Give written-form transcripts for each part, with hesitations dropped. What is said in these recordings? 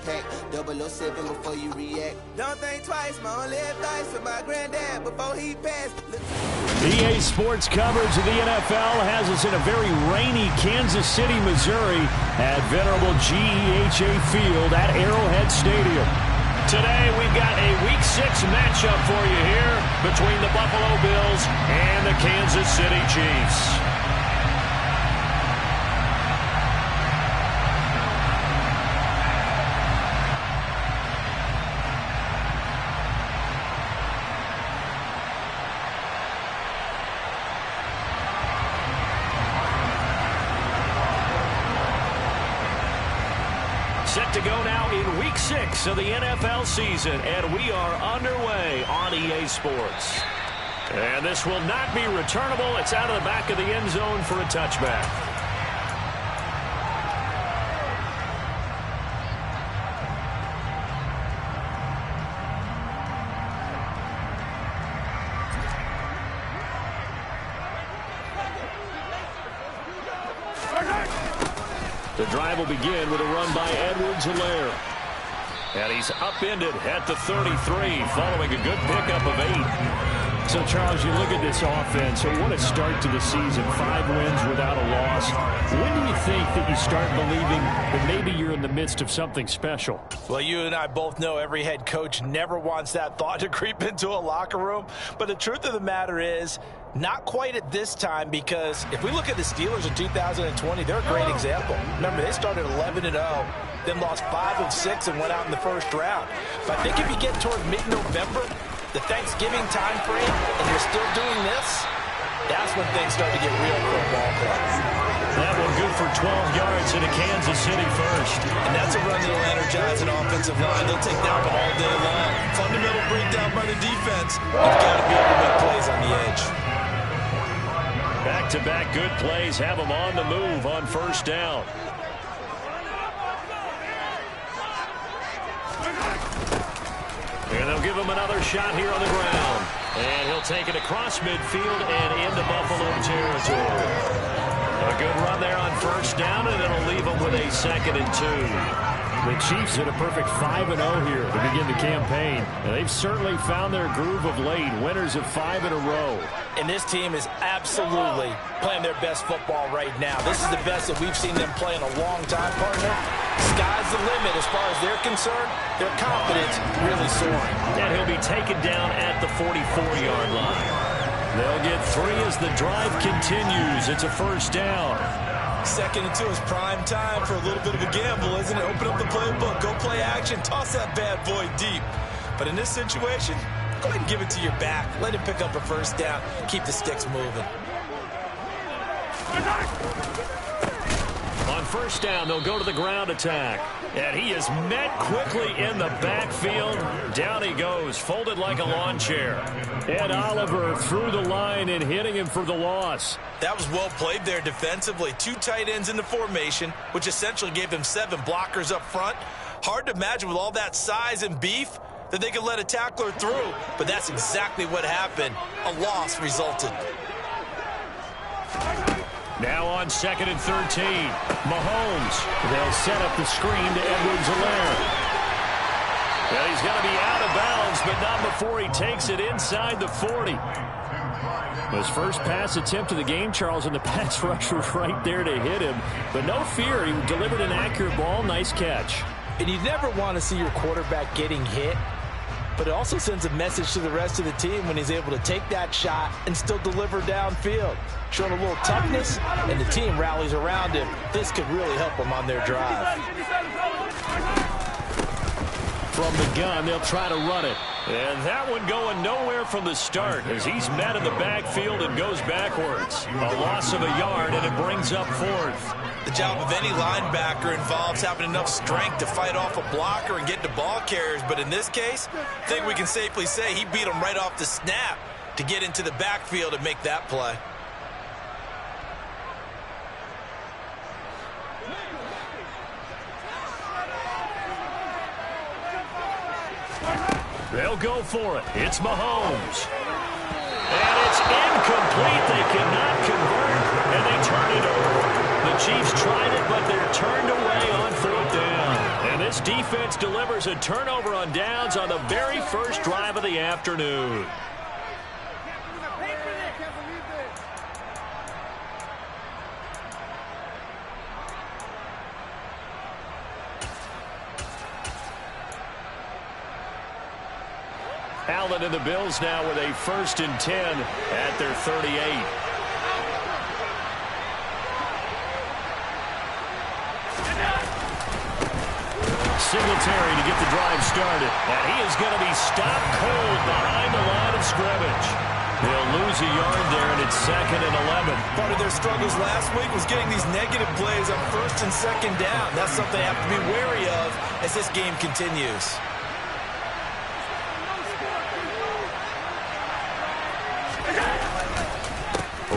pack. 007 before you react. Don't think twice, my only advice for my granddad before he passed. EA Sports coverage of the NFL has us in a very rainy Kansas City, Missouri at venerable GEHA Field at Arrowhead Stadium. Today we've got a Week 6 matchup for you here between the Buffalo Bills and the Kansas City Chiefs. Set to go now in Week 6 of the NFL season, and we are underway on EA Sports. And this will not be returnable. It's out of the back of the end zone for a touchback. The drive will begin with a run by Edwards-Helaire. And he's upended at the 33 following a good pickup of 8. So, Charles, you look at this offense, so what a start to the season. 5 wins without a loss. When do you think that you start believing that maybe you're in the midst of something special? Well, you and I both know every head coach never wants that thought to creep into a locker room. But the truth of the matter is, not quite at this time, because if we look at the Steelers in 2020, they're a great example. Remember, they started 11-0, then lost 5 of 6 and went out in the first round. But I think if you get toward mid-November, the Thanksgiving time frame, and you're still doing this, that's when things start to get real for a ball club. That one good for 12 yards into Kansas City first. And that's a run that'll energize an offensive line. They'll take that one all day long. Fundamental breakdown by the defense. You've got to be able to make plays on the edge. Back-to-back good plays have them on the move on first down. And they'll give him another shot here on the ground. And he'll take it across midfield and into Buffalo territory. A good run there on first down, and it'll leave them with a 2nd and 2. The Chiefs hit a perfect 5-0 here to begin the campaign. And they've certainly found their groove of late, winners of 5 in a row. And this team is absolutely playing their best football right now. This is the best that we've seen them play in a long time, partner. Sky's the limit as far as they're concerned. Their confidence really soaring. And he'll be taken down at the 44-yard line. They'll get 3 as the drive continues. It's a first down. 2nd and 2 is prime time for a little bit of a gamble, isn't it? Open up the playbook, go play action, toss that bad boy deep. But in this situation, go ahead and give it to your back. Let him pick up a first down. Keep the sticks moving. On first down, they'll go to the ground attack. And he is met quickly in the backfield. Down he goes, folded like a lawn chair. Ed Oliver through the line and hitting him for the loss. That was well played there defensively. 2 tight ends in the formation, which essentially gave them 7 blockers up front. Hard to imagine with all that size and beef that they could let a tackler through, but that's exactly what happened. A loss resulted. Now on 2nd and 13, Mahomes. They'll set up the screen to Edwards-Helaire. Well, he's going to be out of bounds, but not before he takes it inside the 40. His first pass attempt of the game, Charles, and the pass rush was right there to hit him. But no fear, he delivered an accurate ball. Nice catch. And you never want to see your quarterback getting hit, but it also sends a message to the rest of the team when he's able to take that shot and still deliver downfield. Showing a little toughness, and the team rallies around him. This could really help them on their drive. From the gun, they'll try to run it. And that one going nowhere from the start as he's met in the backfield and goes backwards. A loss of a yard, and it brings up 4th. The job of any linebacker involves having enough strength to fight off a blocker and get to ball carriers. But in this case, I think we can safely say he beat him right off the snap to get into the backfield and make that play. They'll go for it. It's Mahomes. And it's incomplete. They cannot convert, and they turn it over. The Chiefs tried it, but they're turned away on 4th down. And this this defense delivers a turnover on downs on the very first drive of the afternoon. Allen and the Bills now with a 1st and 10 at their 38. Singletary to get the drive started. And he is going to be stopped cold behind the line of scrimmage. They'll lose a yard there, and it's 2nd and 11. Part of their struggles last week was getting these negative plays on 1st and 2nd down. That's something they have to be wary of as this game continues.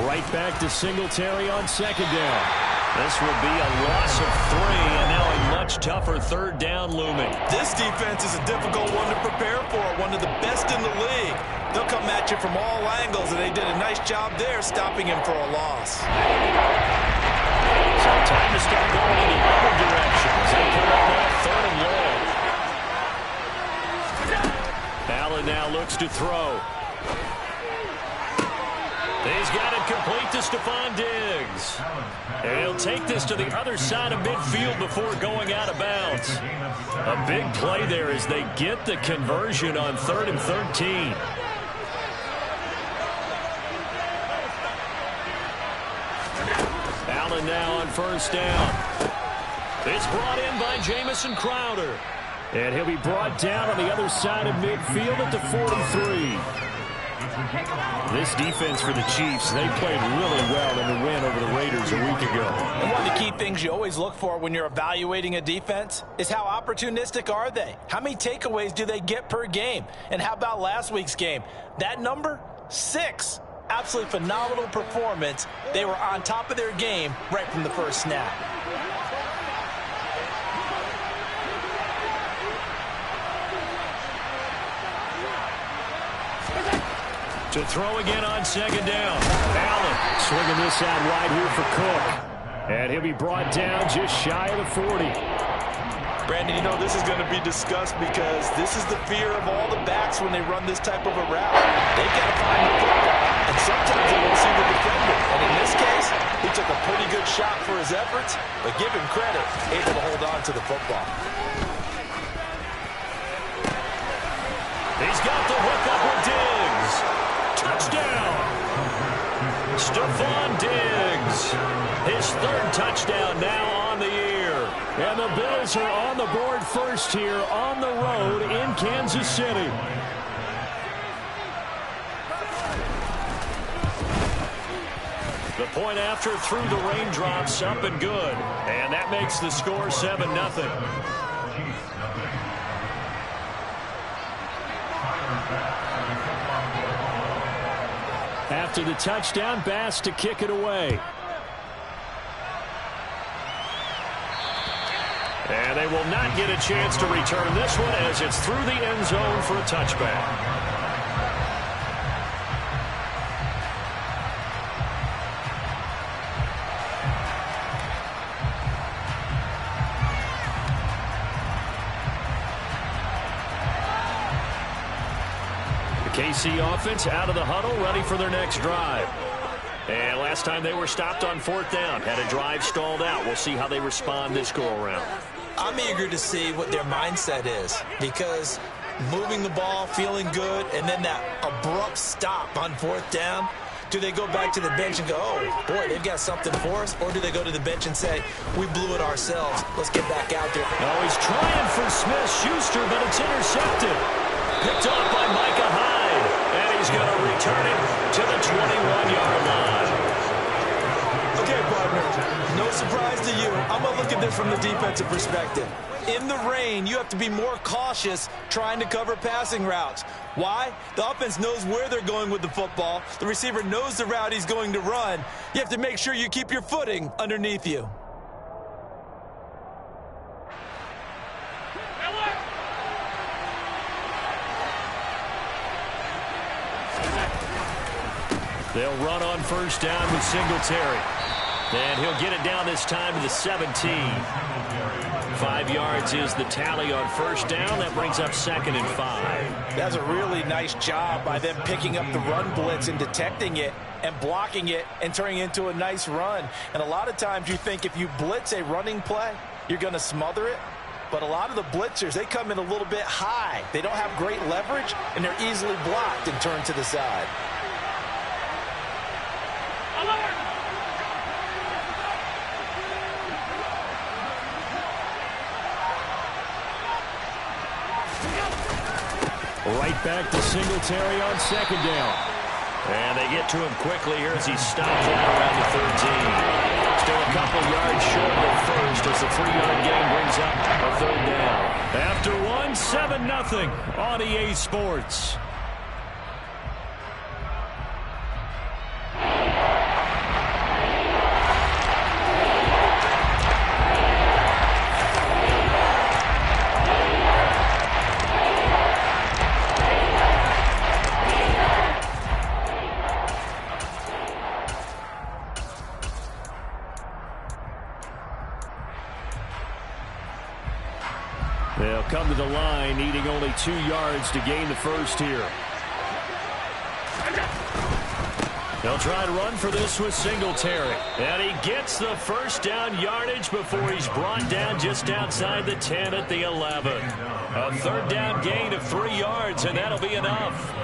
Right back to Singletary on 2nd down. This will be a loss of 3, and now a much tougher 3rd down looming. This defense is a difficult one to prepare for, one of the best in the league. They'll come at you from all angles, and they did a nice job there stopping him for a loss. So time to start going in the other direction as they pull up now 3rd and long. Allen now looks to throw. He's got it complete to Stephon Diggs. And he'll take this to the other side of midfield before going out of bounds. A big play there as they get the conversion on 3rd and 13. Allen now on 1st down. It's brought in by Jamison Crowder. And he'll be brought down on the other side of midfield at the 43. This defense for the Chiefs, they played really well in the win over the Raiders a week ago. And one of the key things you always look for when you're evaluating a defense is how opportunistic are they? How many takeaways do they get per game? And how about last week's game? That number, 6. Absolutely phenomenal performance. They were on top of their game right from the first snap. To throw again on 2nd down. Allen swinging this out wide here for Cook. And he'll be brought down just shy of the 40. Brandon, you know this is going to be discussed because this is the fear of all the backs when they run this type of a route. They've got to find the football, and sometimes they won't see the defender. And in this case, he took a pretty good shot for his efforts, but give him credit, able to hold on to the football. He's got the hook up with Diggs. Touchdown! Stephon Diggs. His 3rd touchdown now on the year. And the Bills are on the board first here on the road in Kansas City. The point after through the raindrops up and good. And that makes the score 7-0. After the touchdown, Bass to kick it away. And they will not get a chance to return this one as it's through the end zone for a touchback. KC offense out of the huddle, ready for their next drive. And last time they were stopped on 4th down, had a drive stalled out. We'll see how they respond this go-around. I'm eager to see what their mindset is because moving the ball, feeling good, and then that abrupt stop on 4th down, do they go back to the bench and go, oh, boy, they've got something for us? Or do they go to the bench and say, we blew it ourselves. Let's get back out there. Oh, he's trying for Smith-Schuster, but it's intercepted. Picked off by Micah Hyde. And he's going to return it to the 21-yard line. Okay, partner, no surprise to you. I'm going to look at this from the defensive perspective. In the rain, you have to be more cautious trying to cover passing routes. Why? The offense knows where they're going with the football. The receiver knows the route he's going to run. You have to make sure you keep your footing underneath you. They'll run on 1st down with Singletary. And he'll get it down this time to the 17. 5 yards is the tally on first down. That brings up 2nd and 5. That's a really nice job by them picking up the run blitz and detecting it and blocking it and turning it into a nice run. And a lot of times you think if you blitz a running play, you're going to smother it. But a lot of the blitzers, they come in a little bit high. They don't have great leverage, and they're easily blocked and turned to the side. Right back to Singletary on 2nd down. And they get to him quickly here as he stops out around the 13. Still a couple yards short of first as the 3-yard gain brings up a 3rd down. After 7-0 on EA Sports. They'll come to the line, needing only 2 yards to gain the first here. They'll try to run for this with Singletary. And he gets the first down yardage before he's brought down just outside the 10 at the 11. A 3rd down gain of 3 yards, and that'll be enough.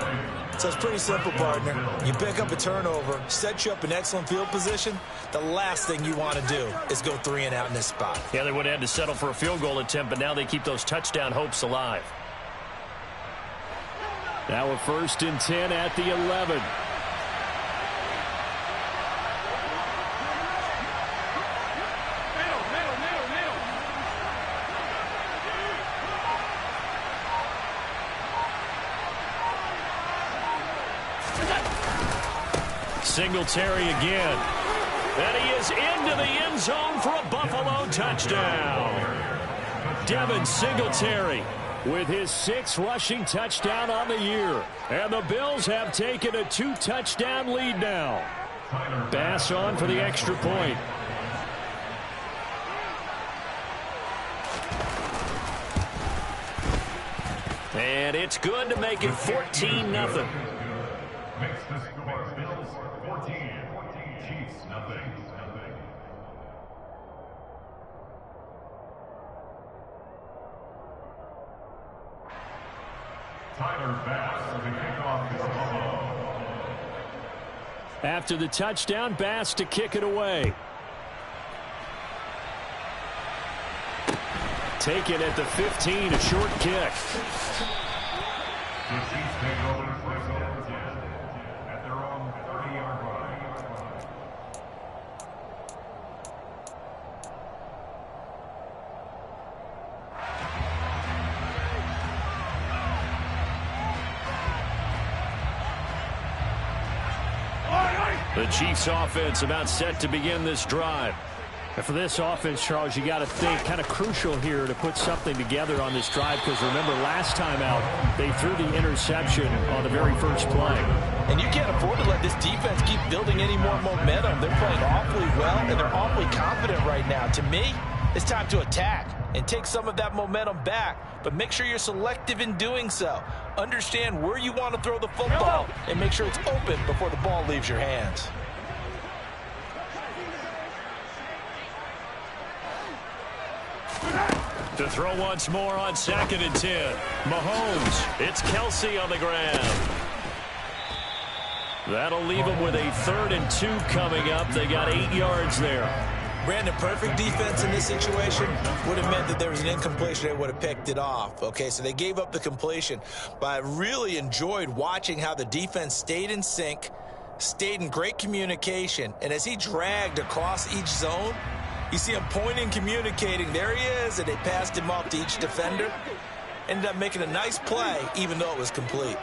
So it's pretty simple, partner. You pick up a turnover, set you up in excellent field position. The last thing you want to do is go 3 and out in this spot. Yeah, they would have had to settle for a field goal attempt, but now they keep those touchdown hopes alive. Now a 1st and 10 at the 11. Singletary again. And he is into the end zone for a Buffalo touchdown. Devin Singletary with his 6th rushing touchdown on the year. And the Bills have taken a 2-touchdown lead now. Bass on for the extra point. And it's good to make it 14-0. Makes the score Bills 14, Chiefs nothing. Tyler Bass to kick off this Buffalo. After the touchdown, Bass to kick it away. Taken at the 15, a short kick. The Chiefs take over first and 10 at their own 30-yard line. The Chiefs offense about set to begin this drive. And for this offense, Charles, you got to think kind of crucial here to put something together on this drive, because remember last time out they threw the interception on the very first play. And you can't afford to let this defense keep building any more momentum. They're playing awfully well, and they're awfully confident right now. To me, it's time to attack and take some of that momentum back, but make sure you're selective in doing so. Understand where you want to throw the football and make sure it's open before the ball leaves your hands. To throw once more on 2nd and 10. Mahomes. It's Kelsey on the ground. That'll leave them with a 3rd and 2 coming up. They got 8 yards there. Brandon, perfect defense in this situation would have meant that there was an incompletion. They would have picked it off. Okay, so they gave up the completion. But I really enjoyed watching how the defense stayed in sync, stayed in great communication, and as he dragged across each zone, you see him pointing, communicating. There he is, and they passed him off to each defender. Ended up making a nice play, even though it was complete.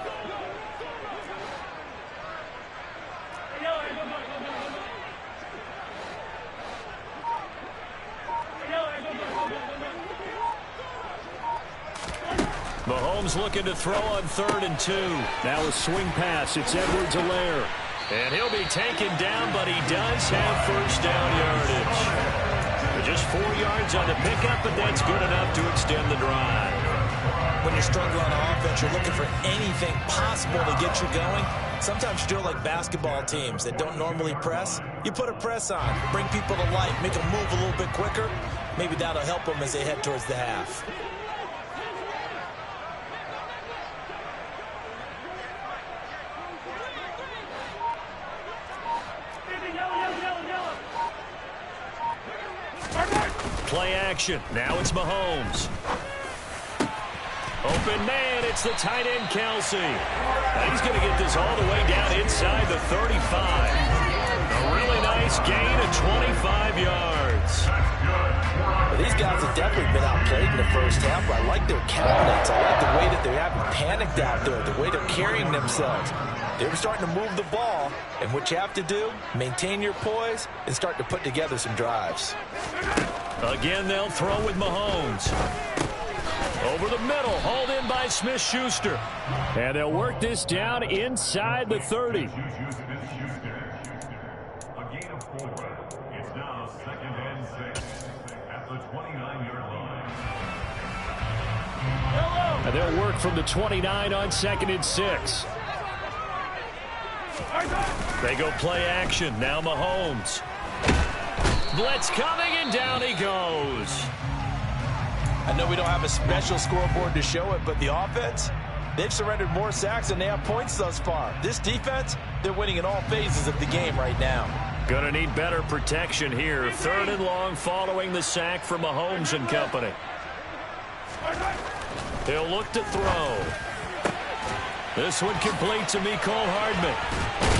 Mahomes looking to throw on 3rd and 2. Now a swing pass. It's Edwards-Helaire. And he'll be taken down, but he does have first down yardage. Just 4 yards on the pickup, but that's good enough to extend the drive. When you're struggling on offense, you're looking for anything possible to get you going. Sometimes you do it like basketball teams that don't normally press. You put a press on, bring people to life, make them move a little bit quicker. Maybe that'll help them as they head towards the half. Play action. Now it's Mahomes. Open man, it's the tight end, Kelsey. He's going to get this all the way down inside the 35. A really nice gain of 25 yards. Well, these guys have definitely been outplayed in the first half, but I like their countenance. I like the way that they haven't panicked out there, the way they're carrying themselves. They're starting to move the ball, and what you have to do, maintain your poise and start to put together some drives. Again, they'll throw with Mahomes. Over the middle, hauled in by Smith-Schuster. And they'll work this down inside the 30. A gain of 4. It's now 2nd and 6 at the 29-yard line. And they'll work from the 29 on 2nd and 6. They go play action. Now Mahomes. Blitz coming, and down he goes. I know we don't have a special scoreboard to show it, but the offense, they've surrendered more sacks than they have points thus far. This defense, they're winning in all phases of the game right now. Gonna need better protection here. 3rd and long following the sack from Mahomes and company. He'll look to throw. This one complete to Mecole Hardman.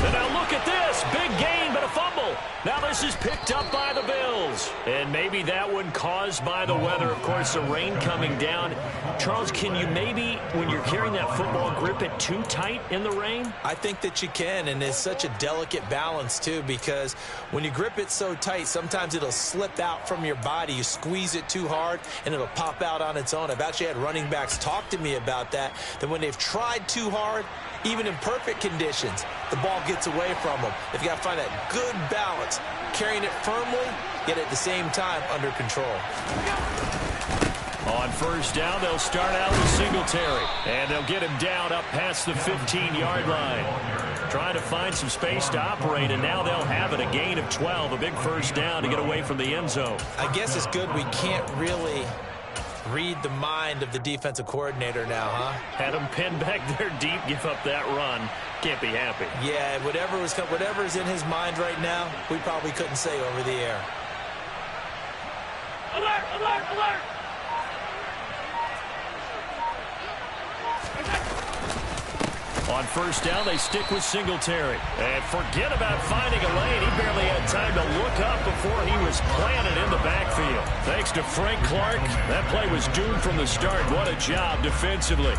And now look at this. Big gain, but a fumble. Now this is picked up by the Bills. And maybe that one caused by the weather. Of course, the rain coming down. Charles, can you maybe, when you're carrying that football, grip it too tight in the rain? I think that you can, and it's such a delicate balance, too, because when you grip it so tight, sometimes it'll slip out from your body. You squeeze it too hard, and it'll pop out on its own. I've actually had running backs talk to me about that when they've tried too hard, even in perfect conditions, the ball gets away from them. They've got to find that good balance, carrying it firmly, yet at the same time under control. On 1st down, they'll start out with Singletary, and they'll get him down up past the 15-yard line. Trying to find some space to operate, and now they'll have it, a gain of 12, a big 1st down to get away from the end zone. I guess it's good we can't really read the mind of the defensive coordinator now, huh? Had him pinned back there deep, give up that run. Can't be happy. Yeah, whatever's in his mind right now, we probably couldn't say over the air. Alert, alert, alert! On 1st down, they stick with Singletary. And forget about finding a lane. He barely had time to look up before he was planted in the backfield. Thanks to Frank Clark, that play was doomed from the start. What a job defensively.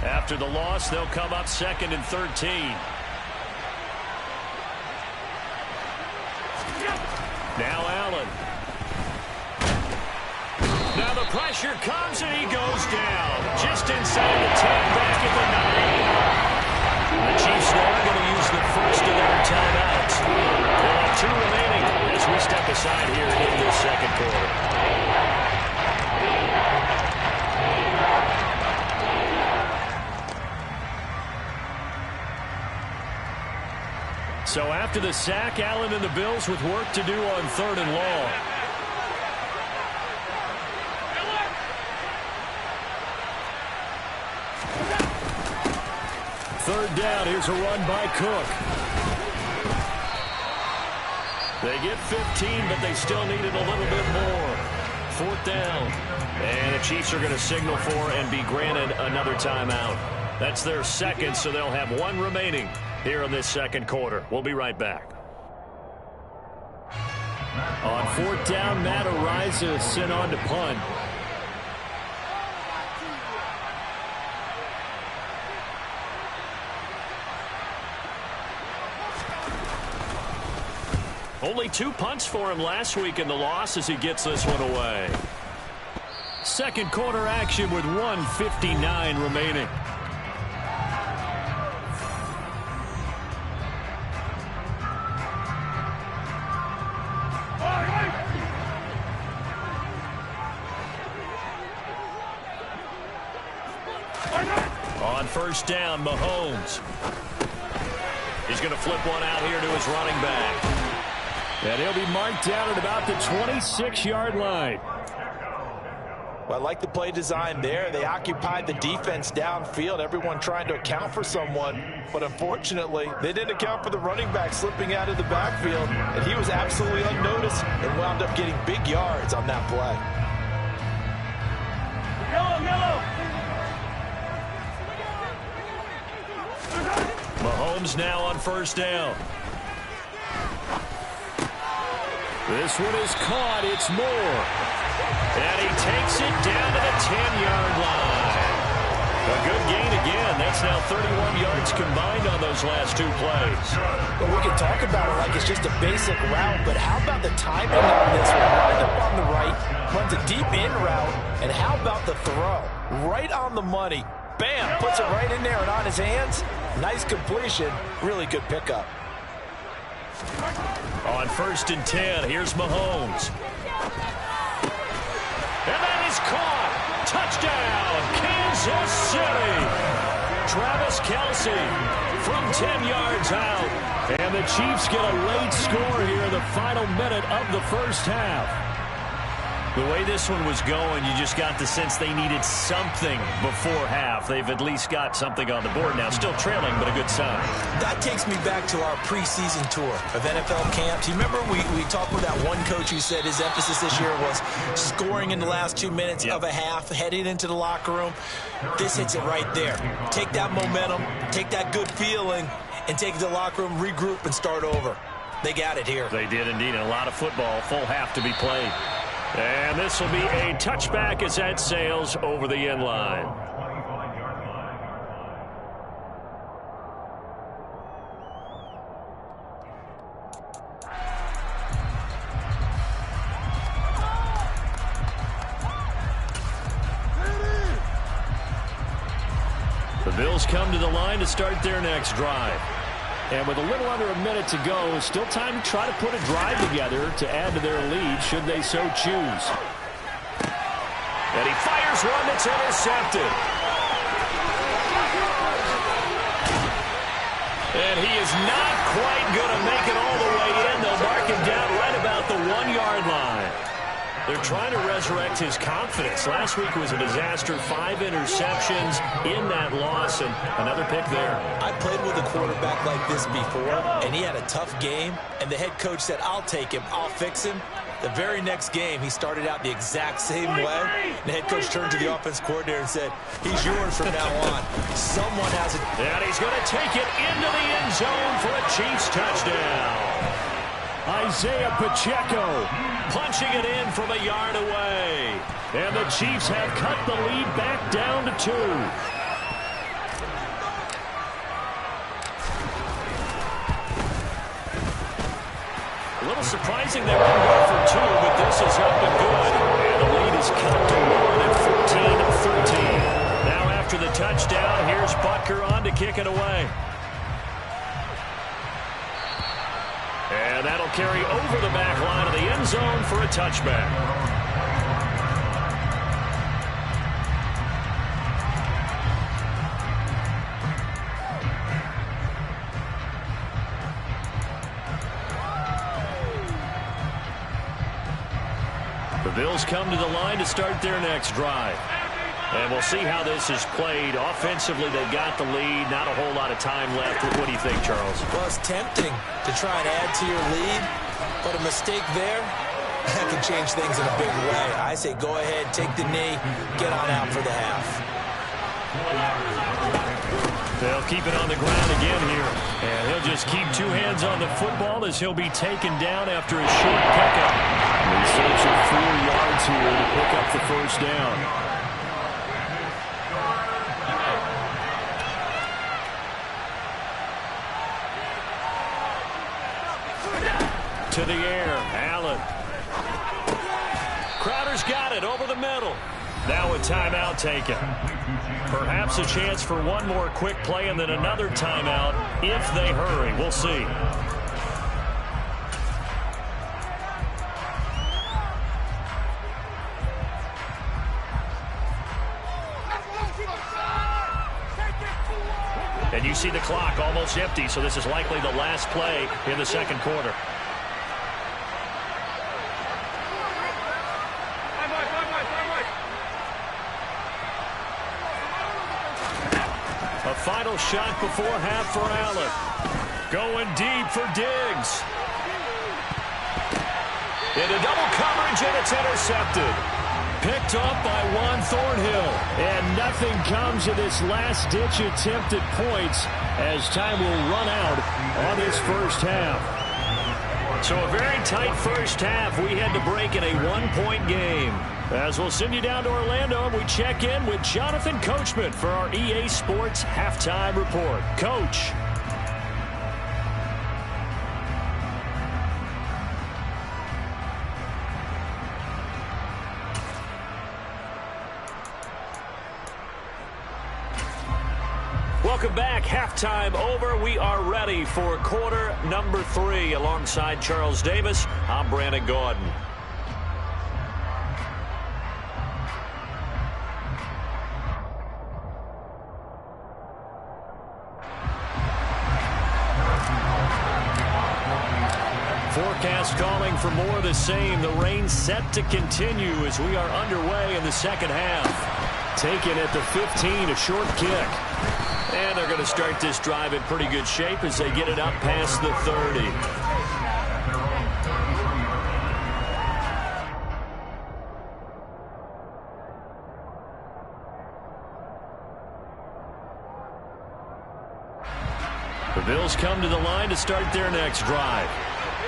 After the loss, they'll come up 2nd and 13. Now Allen. Now the pressure comes, and he goes down. Just inside the 10, back at the 9. The Chiefs now are going to use the first of their timeouts. They'll have 2 remaining as we step aside here in this 2nd quarter. So after the sack, Allen and the Bills with work to do on 3rd and long. Third down, here's a run by Cook. They get 15, but they still needed a little bit more. 4th down. And the Chiefs are going to signal for and be granted another timeout. That's their 2nd, so they'll have 1 remaining here in this 2nd quarter. We'll be right back. On 4th down, Matt Araiza sent on to punt. Only 2 punts for him last week in the loss as he gets this one away. 2nd quarter action with 1:59 remaining. first down. Mahomes. He's going to flip one out here to his running back. And he'll be marked down at about the 26-yard line. Well, I like the play design there. They occupied the defense downfield, everyone trying to account for someone. But unfortunately, they didn't account for the running back slipping out of the backfield. And he was absolutely unnoticed and wound up getting big yards on that play. Mahomes now on first down. This one is caught. It's Moore. And he takes it down to the 10-yard line. A good gain again. That's now 31 yards combined on those last two plays. Well, we can talk about it like it's just a basic route, but how about the timing on this one? Lined up on the right, runs a deep in route, and how about the throw? Right on the money. Bam! Puts it right in there and on his hands. Nice completion. Really good pickup. On first and 10, here's Mahomes. And that is caught. Touchdown, Kansas City. Travis Kelce from 10 yards out. And the Chiefs get a late score here in the final minute of the first half. The way this one was going, you just got the sense they needed something before half. They've at least got something on the board now. Still trailing, but a good sign. That takes me back to our preseason tour of NFL camps. You remember we talked with that one coach who said his emphasis this year was scoring in the last 2 minutes of a half, heading into the locker room. This hits it right there. Take that momentum, take that good feeling, and take it to the locker room, regroup, and start over. They got it here. They did indeed. And a lot of football, full half to be played. And this will be a touchback as that sails over the end line. The Bills come to the line to start their next drive. And with a little under a minute to go, still time to try to put a drive together to add to their lead should they so choose. And he fires one that's intercepted. And he is not quite going to make it all the way in. They'll mark him down right about the 1-yard line. They're trying to resurrect his confidence. Last week was a disaster. 5 interceptions in that loss, and another pick there. I played with a quarterback like this before, and he had a tough game, and the head coach said, I'll take him, I'll fix him. The very next game, he started out the exact same way. The head coach turned to the offense coordinator and said, he's yours from now on. Someone has it. And he's going to take it into the end zone for a Chiefs touchdown. Isaiah Pacheco punching it in from a yard away. And the Chiefs have cut the lead back down to 2. A little surprising they wouldn't go for 2, but this is up and good. And the lead is cut to 1 at 14-13. Now after the touchdown, here's Butker on to kick it away. And that'll carry over the back line of the end zone for a touchback. The Bills come to the line to start their next drive. And we'll see how this is played. Offensively, they got the lead. Not a whole lot of time left. What do you think, Charles? Well, it's tempting to try and add to your lead, but a mistake there, that can change things in a big way. I say go ahead, take the knee, get on out for the half. They'll keep it on the ground again here. And he'll just keep 2 hands on the football as he'll be taken down after a short pickup. They search for 4 yards here to pick up the first down. To the air, Allen. Crowder's got it over the middle. Now a timeout taken. Perhaps a chance for one more quick play and then another timeout if they hurry. We'll see. And you see the clock almost empty, so this is likely the last play in the second quarter. A final shot before half for Allen. Going deep for Diggs. Into double coverage, and it's intercepted. Picked up by Juan Thornhill. And nothing comes of this last-ditch attempt at points as time will run out on this first half. So a very tight first half. We had to break in a one-point game. As we'll send you down to Orlando, and we check in with Jonathan Coachman for our EA Sports Halftime Report. Coach. Welcome back. Halftime over. We are ready for quarter number 3. Alongside Charles Davis, I'm Brandon Gordon. Forecast calling for more of the same. The rain set to continue as we are underway in the second half. Taken at the 15, a short kick. And they're going to start this drive in pretty good shape as they get it up past the 30. The Bills come to the line to start their next drive.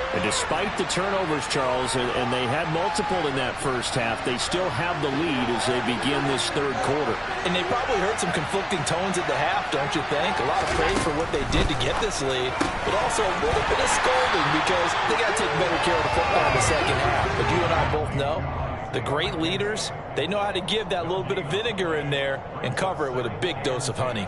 And despite the turnovers, Charles, and they had multiple in that first half, they still have the lead as they begin this third quarter. And they probably heard some conflicting tones at the half, don't you think? A lot of praise for what they did to get this lead, but also a little bit of scolding because they got to take better care of the football in the second half. But you and I both know the great leaders, they know how to give that little bit of vinegar in there and cover it with a big dose of honey.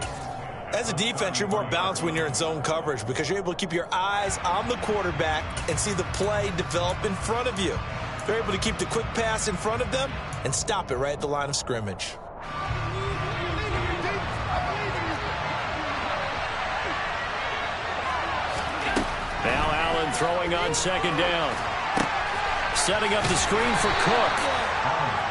As a defense, you're more balanced when you're in zone coverage because you're able to keep your eyes on the quarterback and see the play develop in front of you. They're able to keep the quick pass in front of them and stop it right at the line of scrimmage. Now Allen throwing on second down. Setting up the screen for Cook.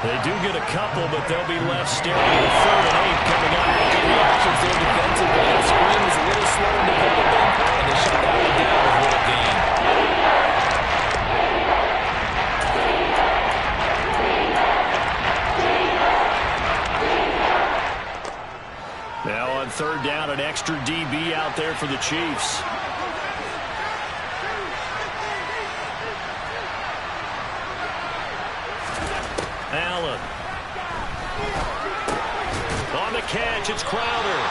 They do get a couple, but they'll be left staring at the 3rd and 8 coming up. The options there defensively. The screen was a little slow in developing, and they shut that one down with a little gain. Now on 3rd down, an extra DB out there for the Chiefs. Allen. On the catch, it's Crowder.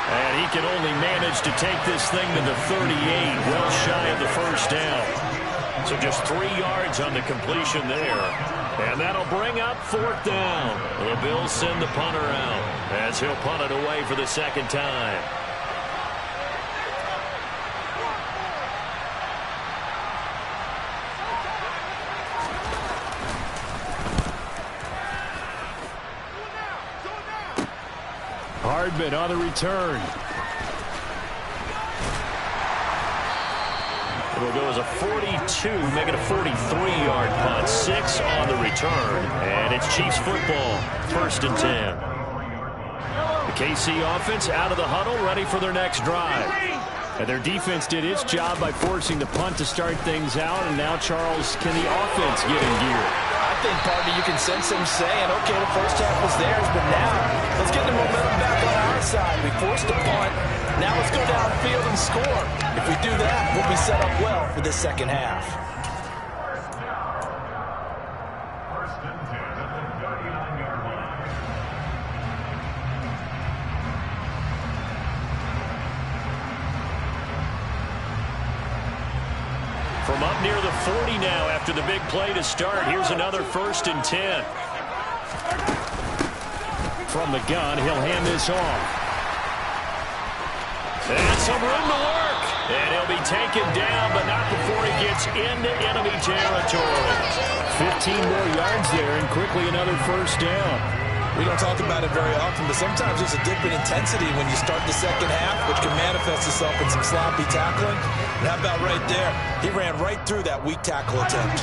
And he can only manage to take this thing to the 38, well shy of the first down. So just 3 yards on the completion there. And that'll bring up 4th down. The Bills send the punter out as he'll punt it away for the second time. Hardman on the return. It'll go as a 42, make it a 43-yard punt. 6 on the return, and it's Chiefs football. 1st and 10. The KC offense out of the huddle, ready for their next drive. And their defense did its job by forcing the punt to start things out, and now, Charles, can the offense get in gear? I think, partner, you can sense them saying, okay, the first half was theirs, but now let's get the momentum back on our side. We forced a punt. Now let's go downfield and score. If we do that, we'll be set up well for this second half. First and 10 at the 39-yard line. From up near the 40 now after the big play to start. Here's another 1st and 10. From the gun, he'll hand this off. And some room to work. And he'll be taken down, but not before he gets into enemy territory. 15 more yards there, and quickly another 1st down. We don't talk about it very often, but sometimes there's a dip in intensity when you start the second half, which can manifest itself in some sloppy tackling. And how about right there? He ran right through that weak tackle attempt.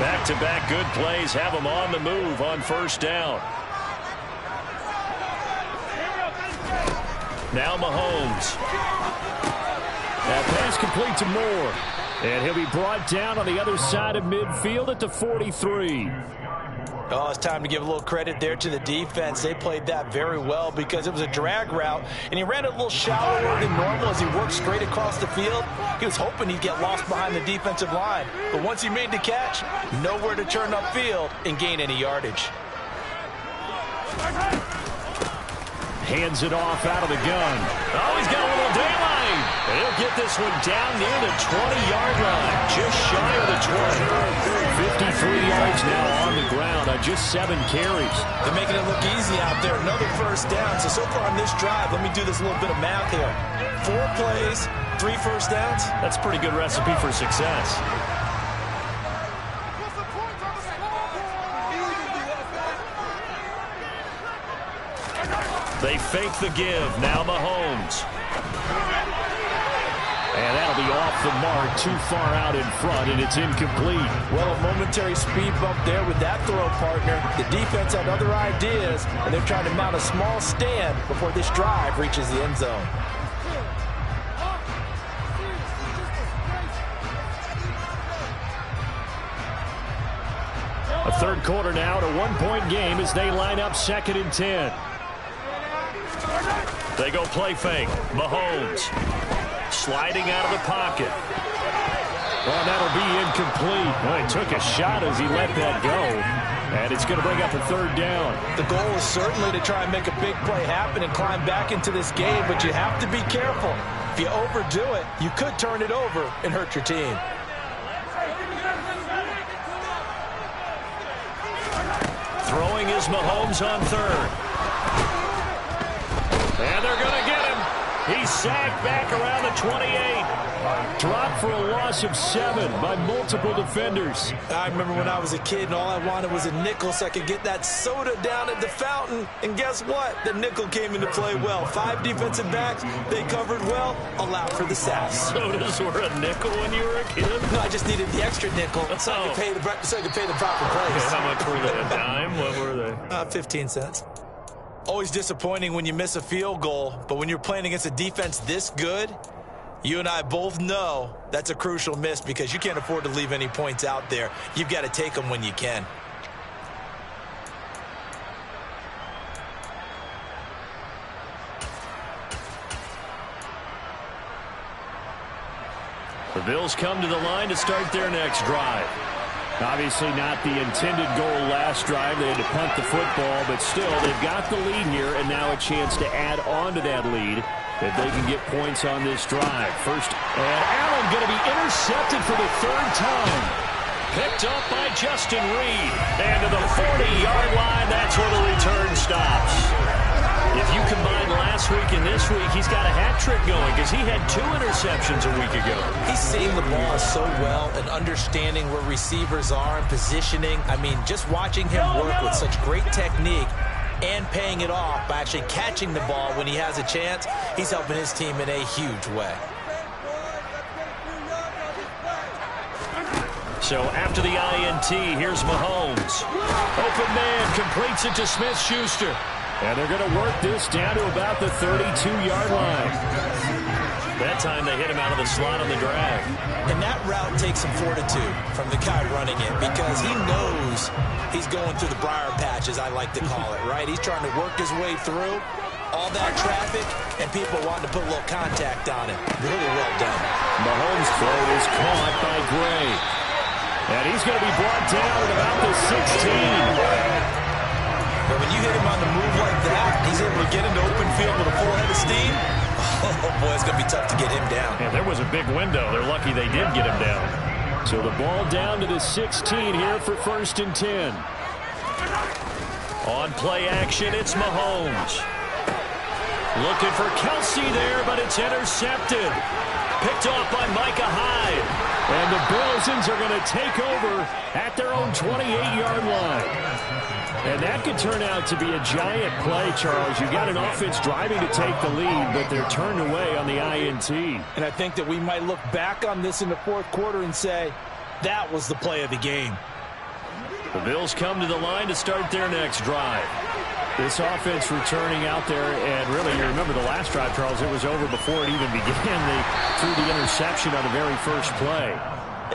Back-to-back good plays have him on the move on first down. Now Mahomes. That pass complete to Moore. And he'll be brought down on the other side of midfield at the 43. Oh, it's time to give a little credit there to the defense. They played that very well because it was a drag route, and he ran it a little shallower than normal as he worked straight across the field. He was hoping he'd get lost behind the defensive line. But once he made the catch, nowhere to turn upfield and gain any yardage. Hands it off out of the gun. Oh, he's got a little daylight. And he'll get this one down near the 20-yard line, just shy of the 20. 53 yards now on the ground on just 7 carries. They're making it look easy out there. Another first down. So far on this drive, let me do this little bit of math here. 4 plays, 3 first downs. That's a pretty good recipe for success. They fake the give. Now Mahomes. And that'll be off the mark, too far out in front, and it's incomplete. Well, a momentary speed bump there with that throw, partner. The defense had other ideas, and they're trying to mount a small stand before this drive reaches the end zone. A third quarter now, to 1-point game as they line up 2nd and 10. They go play fake. Mahomes sliding out of the pocket. Well, that'll be incomplete. Well, he took a shot as he let that go. And it's going to bring up a 3rd down. The goal is certainly to try and make a big play happen and climb back into this game, but you have to be careful. If you overdo it, you could turn it over and hurt your team. Throwing is Mahomes on 3rd. And they're going to get him. He's sacked back around the 28. Dropped for a loss of 7 by multiple defenders. I remember when I was a kid and all I wanted was a nickel so I could get that soda down at the fountain. And guess what? The nickel came into play well. 5 defensive backs. They covered well. Allowed for the sacks. Sodas were a nickel when you were a kid? No, I just needed the extra nickel so I could pay the proper price. How much were they? A dime? What were they? 15 cents. Always disappointing when you miss a field goal, but when you're playing against a defense this good, you and I both know that's a crucial miss because you can't afford to leave any points out there. You've got to take them when you can. The Bills come to the line to start their next drive. Obviously not the intended goal last drive. They had to punt the football, but still, they've got the lead here, and now a chance to add on to that lead if they can get points on this drive. First, and Allen going to be intercepted for the 3rd time. Picked up by Justin Reed. And to the 40-yard line, that's where the return stops. If you combine last week and this week, he's got a hat trick going because he had 2 interceptions a week ago. He's seeing the ball so well and understanding where receivers are and positioning. I mean, just watching him work with such great technique and paying it off by actually catching the ball when he has a chance, he's helping his team in a huge way. So after the INT, here's Mahomes. Open man, completes it to Smith-Schuster. And they're going to work this down to about the 32-yard line. That time they hit him out of the slot on the drag. And that route takes some fortitude from the guy running it because he knows he's going through the briar patch, as I like to call it, right? He's trying to work his way through all that traffic and people wanting to put a little contact on it. Really well done. Mahomes' throw is caught by Gray. And he's going to be brought down at about the 16. But when you hit him on the move like that, he's able to get into open field with a full head of steam. Oh, boy, it's going to be tough to get him down. Yeah, there was a big window. They're lucky they did get him down. So the ball down to the 16 here for 1st and 10. On play action, it's Mahomes. Looking for Kelsey there, but it's intercepted. Picked off by Micah Hyde. And the Bills are going to take over at their own 28-yard line. And that could turn out to be a giant play, Charles. You've got an offense driving to take the lead, but they're turned away on the INT. And I think that we might look back on this in the fourth quarter and say, that was the play of the game. The Bills come to the line to start their next drive. This offense returning out there, and really, you remember the last drive, Charles, it was over before it even began. They threw the interception on the very first play.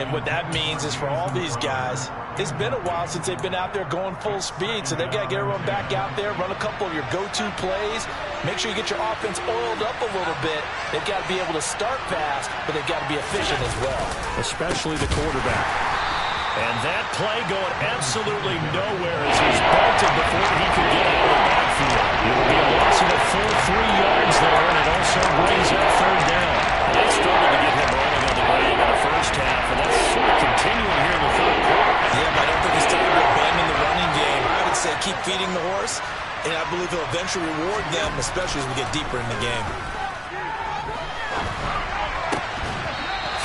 And what that means is for all these guys, it's been a while since they've been out there going full speed, so they've got to get everyone back out there, run a couple of your go-to plays, make sure you get your offense oiled up a little bit. They've got to be able to start fast, but they've got to be efficient as well. Especially the quarterback. And that play going absolutely nowhere as he's bolted before he could get out of the backfield. It will be a loss of a full 3 yards there, and it also brings up third down. They struggled to get him rolling on the ground in the first half, and that's sort of continuing here in the third quarter. Yeah, but I don't think it's time to abandon the running game. I would say keep feeding the horse, and I believe he'll eventually reward them, especially as we get deeper in the game.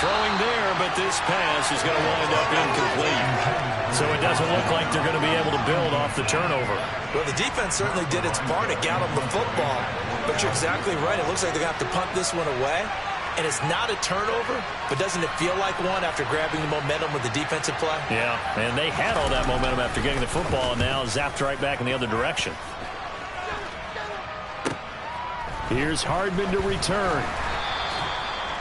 Throwing there, but this pass is going to wind up incomplete. So it doesn't look like they're going to be able to build off the turnover. Well, the defense certainly did its part to get them the football, but you're exactly right. It looks like they're going to have to punt this one away. And it's not a turnover, but doesn't it feel like one after grabbing the momentum with the defensive play? Yeah, and they had all that momentum after getting the football, and now zapped right back in the other direction. Here's Hardman to return.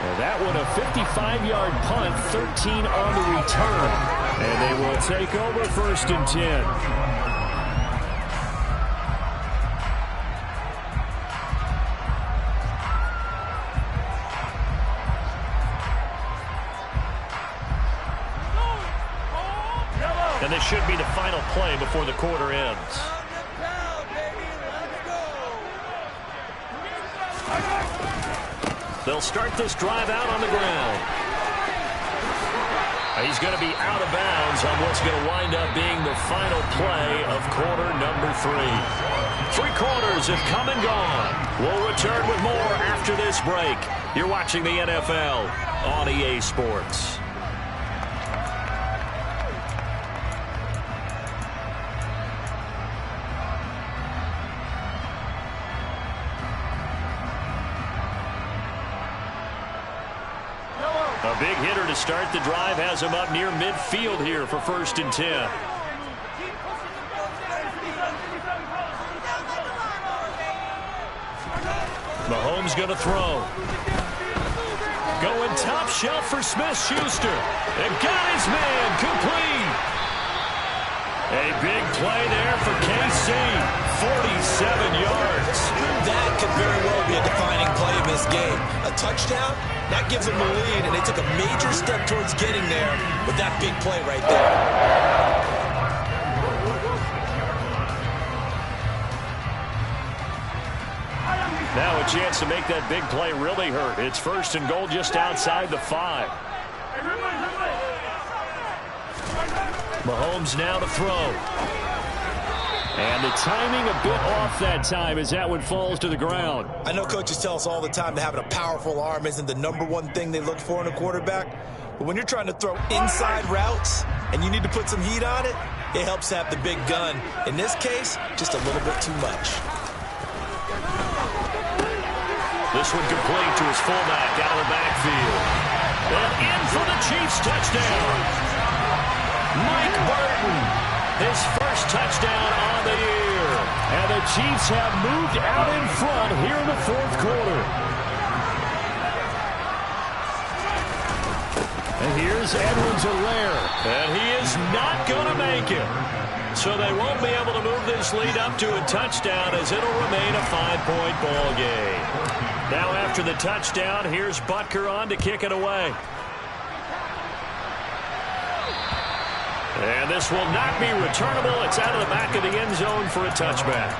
And that one a 55-yard punt, 13 on the return. And they will take over 1st and 10. And this should be the final play before the quarter ends. They'll start this drive out on the ground. He's going to be out of bounds on what's going to wind up being the final play of quarter number 3. 3 quarters have come and gone. We'll return with more after this break. You're watching the NFL on EA Sports. A big hitter to start the drive has him up near midfield here for 1st and 10. Mahomes going to throw. Going top shelf for Smith-Schuster. And got his man complete. A big play there for KC. 47 yards. That could very well be a defining play in this game. A touchdown, that gives them the lead, and they took a major step towards getting there with that big play right there. Now a chance to make that big play really hurt. It's 1st and goal just outside the 5. Mahomes now to throw. And the timing a bit off that time as that one falls to the ground. I know coaches tell us all the time that having a powerful arm isn't the #1 thing they look for in a quarterback. But when you're trying to throw inside routes and you need to put some heat on it, it helps have the big gun. In this case, just a little bit too much. This one complete to his fullback out of the backfield. And in for the Chiefs touchdown. Mike Burton, his first touchdown on the year. And the Chiefs have moved out in front here in the 4th quarter. And here's Edwards-Helaire. And he is not going to make it. So they won't be able to move this lead up to a touchdown as it'll remain a 5-point ball game. Now after the touchdown, here's Butker on to kick it away. And this will not be returnable. It's out of the back of the end zone for a touchback.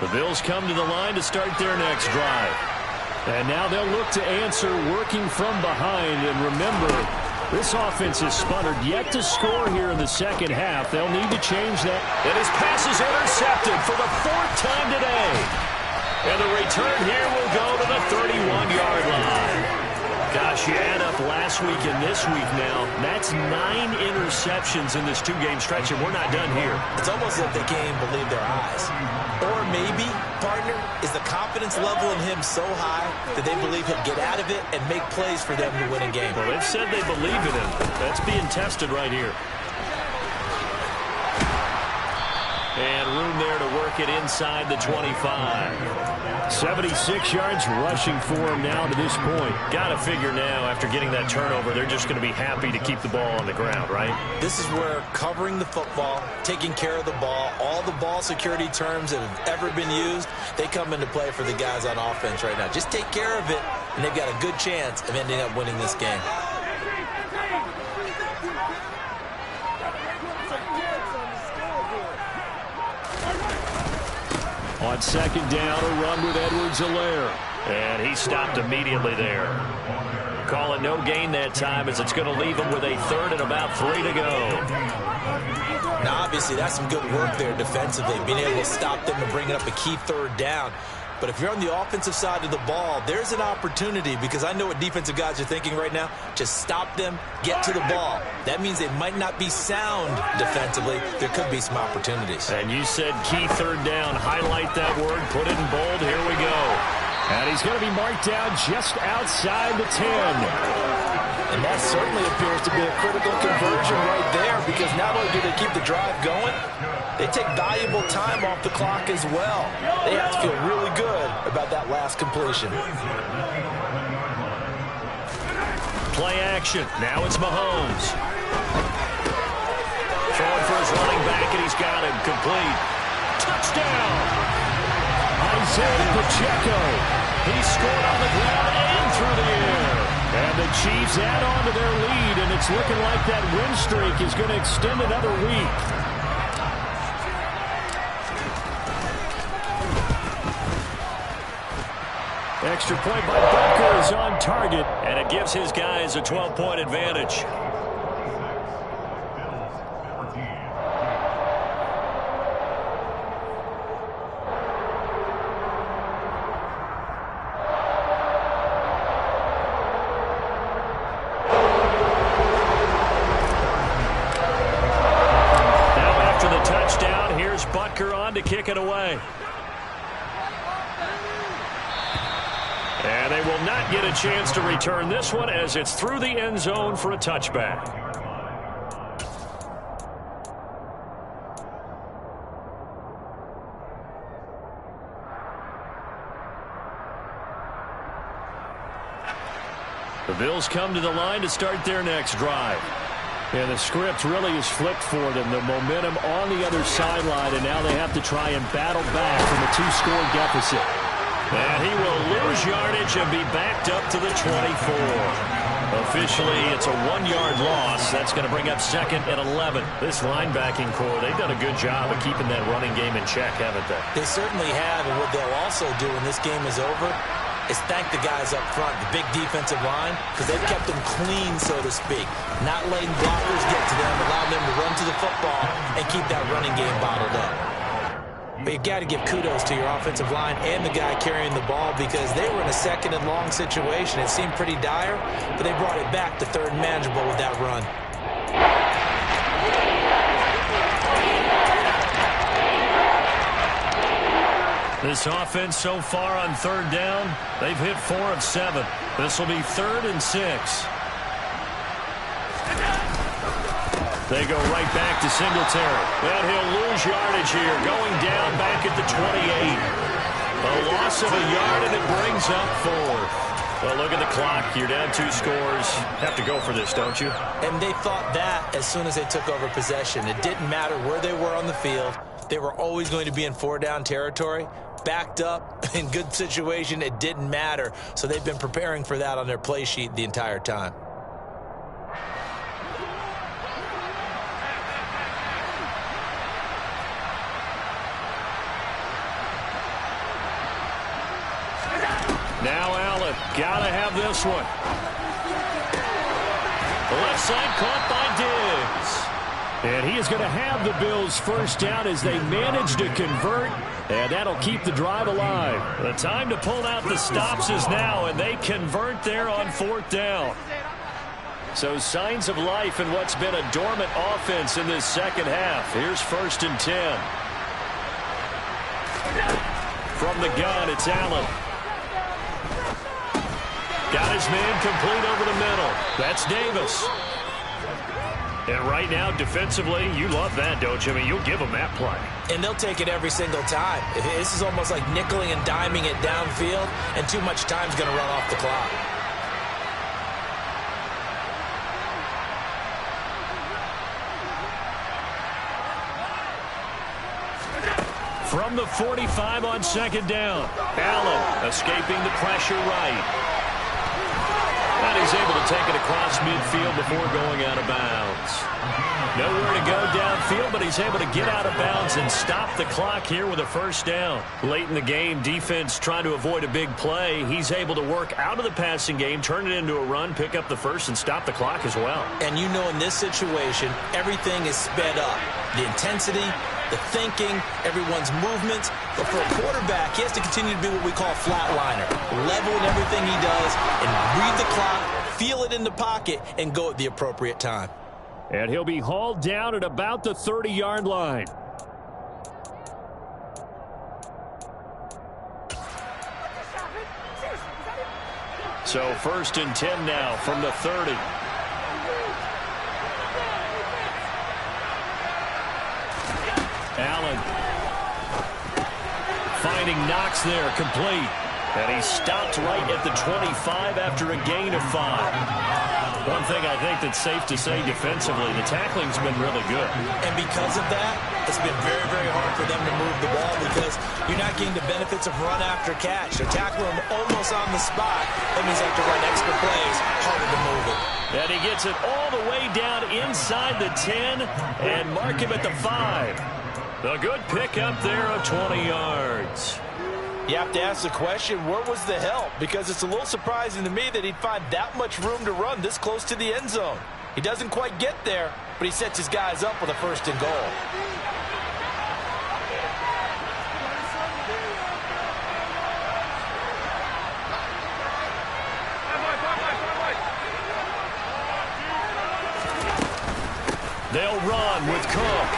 The Bills come to the line to start their next drive. And now they'll look to answer working from behind. And remember, This offense is sputtered, yet to score here in the second half. They'll need to change that. And his pass is intercepted for the 4th time today. And the return here will go to the 31-yard line. Gosh, you add up last week and this week now. That's 9 interceptions in this 2-game stretch, and we're not done here. It's almost like they can't even believe their eyes. Or maybe, partner, is the confidence level in him so high that they believe he'll get out of it and make plays for them to win a game. Well, they've said they believe in him. That's being tested right here. And room there to work it inside the 25. 76 yards rushing for him now to this point. Got to figure now, after getting that turnover, they're just going to be happy to keep the ball on the ground, right? This is where covering the football, taking care of the ball, all the ball security terms that have ever been used, they come into play for the guys on offense right now. Just take care of it, and they've got a good chance of ending up winning this game. On second down, a run with Edwards-Helaire. And he stopped immediately there. Call it no gain that time, as it's going to leave him with a 3rd and about 3 to go. Now, obviously, that's some good work there defensively, being able to stop them and bring up a key 3rd down. But if you're on the offensive side of the ball, there's an opportunity, because I know what defensive guys are thinking right now. Just stop them, get to the ball. That means they might not be sound defensively. There could be some opportunities. And you said key 3rd down. Highlight that word. Put it in bold. Here we go. And he's going to be marked down just outside the 10. And that certainly appears to be a critical conversion right there, because not only do they keep the drive going, they take valuable time off the clock as well. They have to feel really good about that last completion. Play action. Now it's Mahomes. Throwing for his running back, and he's got him complete. Touchdown! Isaiah Pacheco. He scored on the ground and through the air. And the Chiefs add on to their lead, and it's looking like that win streak is going to extend another week. Extra point by Butker is on target, and it gives his guys a 12-point advantage. Now after the touchdown, here's Butker on to kick it away. And they will not get a chance to return this one, as it's through the end zone for a touchback. The Bills come to the line to start their next drive. And the script really is flipped for them. The momentum on the other sideline, and now they have to try and battle back from a 2-score deficit. And he will lose yardage and be backed up to the 24. Officially, it's a 1-yard loss. That's going to bring up 2nd and 11. This linebacking core, they've done a good job of keeping that running game in check, haven't they? They certainly have, and what they'll also do when this game is over is thank the guys up front, the big defensive line, because they've kept them clean, so to speak. Not letting blockers get to them, allowing them to run to the football and keep that running game bottled up. But you've got to give kudos to your offensive line and the guy carrying the ball, because they were in a 2nd and long situation. It seemed pretty dire, but they brought it back to 3rd and manageable with that run. This offense so far on 3rd down, they've hit 4 of 7. This will be 3rd and 6. They go right back to Singletary. And he'll lose yardage here, going down back at the 28. A loss of a yard, and it brings up 4. Well, look at the clock. You're down 2 scores. Have to go for this, don't you? And they thought that as soon as they took over possession. It didn't matter where they were on the field. They were always going to be in 4-down territory. Backed up, in good situation, it didn't matter. So they've been preparing for that on their play sheet the entire time. Now Allen, gotta have this one. Left side, caught by Diggs. And he is going to have the Bills first down as they manage to convert, and that'll keep the drive alive. The time to pull out the stops is now, and they convert there on 4th down. So signs of life in what's been a dormant offense in this second half. Here's 1st and 10. From the gun, it's Allen. Got his man complete over the middle. That's Davis. And right now, defensively, you love that, don't you? I mean, you'll give them that play. And they'll take it every single time. This is almost like nickeling and diming it downfield, and too much time's going to run off the clock. From the 45 on 2nd down. Allen escaping the pressure right. And he's able to take it across midfield before going out of bounds. Nowhere to go downfield, but he's able to get out of bounds and stop the clock here with a 1st down. Late in the game, defense trying to avoid a big play. He's able to work out of the passing game, turn it into a run, pick up the 1st, and stop the clock as well. And you know in this situation, everything is sped up. The intensity, the thinking, everyone's movements. But for a quarterback, he has to continue to be what we call a flatliner. Level in everything he does and read the clock, feel it in the pocket, and go at the appropriate time. And he'll be hauled down at about the 30-yard line. So 1st and 10 now from the 30. Allen finding Knox there, complete. And he stopped right at the 25 after a gain of 5. One thing I think that's safe to say defensively, the tackling's been really good. And because of that, it's been very, very hard for them to move the ball because you're not getting the benefits of run after catch. They're tackling him almost on the spot. That means they have to run extra plays, harder to move it. And he gets it all the way down inside the 10 and mark him at the 5. A good pickup there of 20 yards. You have to ask the question, where was the help? Because it's a little surprising to me that he'd find that much room to run this close to the end zone. He doesn't quite get there, but he sets his guys up with a 1st and goal. They'll run with Cook.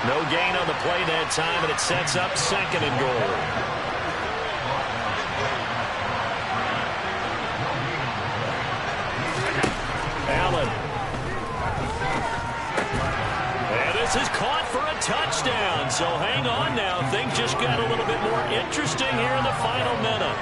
No gain on the play that time, and it sets up 2nd and goal. Allen. And this is caught for a touchdown. So hang on now. Things just got a little bit more interesting here in the final minute.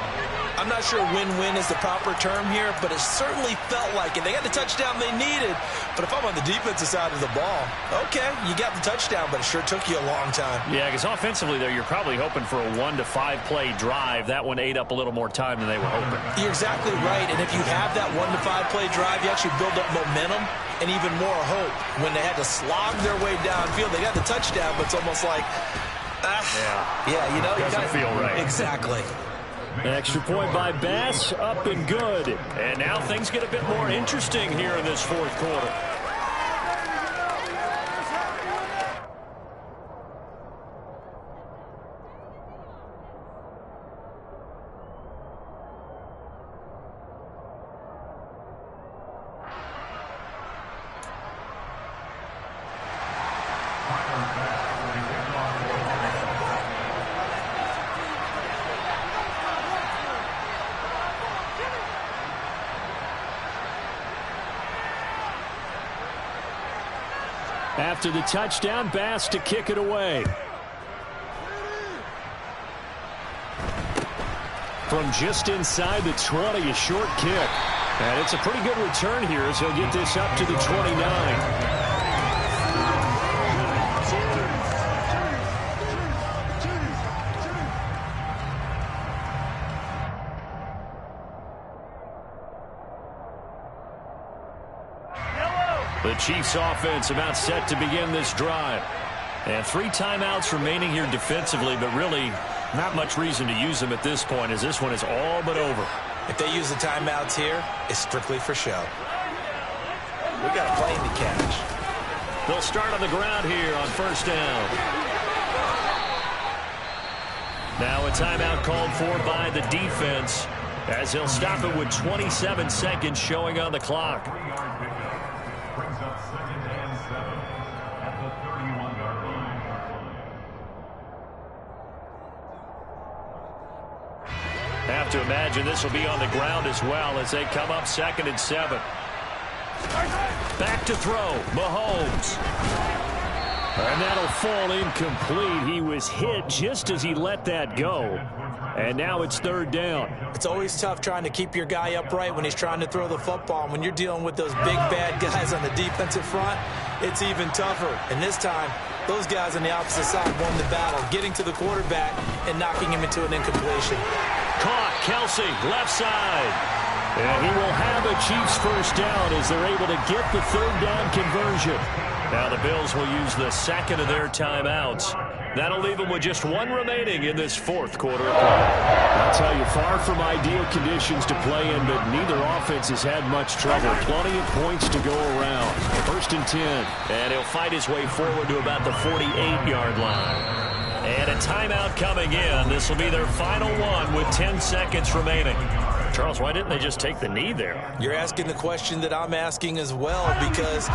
I'm not sure win-win is the proper term here, but it certainly felt like it. They got the touchdown they needed, but if I'm on the defensive side of the ball, okay, you got the touchdown, but it sure took you a long time. Yeah, because offensively there, you're probably hoping for a 1 to 5 play drive. That one ate up a little more time than they were hoping. You're exactly right, and if you have that 1 to 5 play drive, you actually build up momentum and even more hope. When they had to slog their way downfield, they got the touchdown, but it's almost like, you know, doesn't feel right. Exactly. Extra point by Bass, up and good. And now things get a bit more interesting here in this 4th quarter. After the touchdown, Bass to kick it away. From just inside the 20, a short kick. And it's a pretty good return here as he'll get this up to the 29. The Chiefs offense about set to begin this drive. And 3 timeouts remaining here defensively, but really not much reason to use them at this point as this one is all but over. If they use the timeouts here, it's strictly for show. We got a plane to catch. They'll start on the ground here on first down. Now a timeout called for by the defense as he'll stop it with 27 seconds showing on the clock. Brings up 2nd and 7 at the 31-yard line. Have to imagine this will be on the ground as well as they come up 2nd and 7. Back to throw, Mahomes. And that'll fall incomplete. He was hit just as he let that go. And now it's 3rd down. It's always tough trying to keep your guy upright when he's trying to throw the football. And when you're dealing with those big, bad guys on the defensive front, it's even tougher. And this time, those guys on the opposite side won the battle, getting to the quarterback and knocking him into an incompletion. Caught, Kelsey, left side. And he will have a Chiefs first down as they're able to get the 3rd down conversion. Now the Bills will use the 2nd of their timeouts. That'll leave them with just 1 remaining in this 4th quarter of play. I'll tell you, far from ideal conditions to play in, but neither offense has had much trouble. Plenty of points to go around. 1st and 10. And he'll fight his way forward to about the 48-yard line. And a timeout coming in. This will be their final one with 10 seconds remaining. Charles, why didn't they just take the knee there? You're asking the question that I'm asking as well, because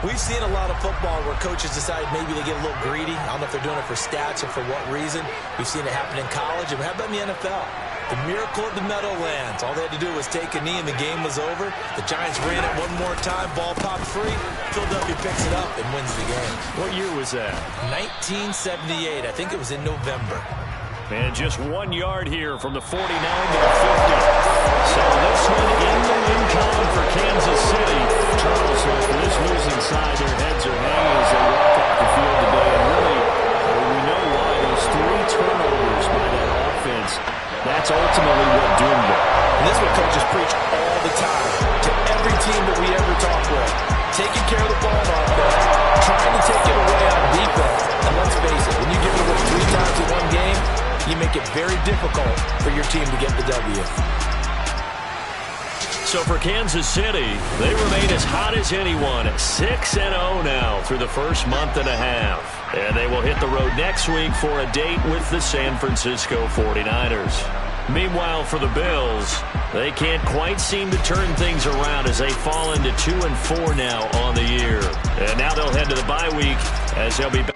we've seen a lot of football where coaches decide maybe they get a little greedy. I don't know if they're doing it for stats or for what reason. We've seen it happen in college. And how about in the NFL? The miracle of the Meadowlands. All they had to do was take a knee and the game was over. The Giants ran it one more time. Ball popped free. Philadelphia picks it up and wins the game. What year was that? 1978. I think it was in November. And just 1 yard here from the 49 to the 50. So this one in the win column for Kansas City. Charles, for this losing side, their heads are hanging as they walk off the field today. And really, we know why. Those 3 turnovers by that offense, that's ultimately what doomed them. And this is what coaches preach all the time to every team that we ever talk with. Taking care of the ball on offense, trying to take it away on defense. And let's face it, when you give it away 3 times in one game, you make it very difficult for your team to get the W. So for Kansas City, they remain as hot as anyone at 6-0 now through the first month and a half. And they will hit the road next week for a date with the San Francisco 49ers. Meanwhile, for the Bills, they can't quite seem to turn things around as they fall into 2-4 now on the year. And now they'll head to the bye week as they'll be back.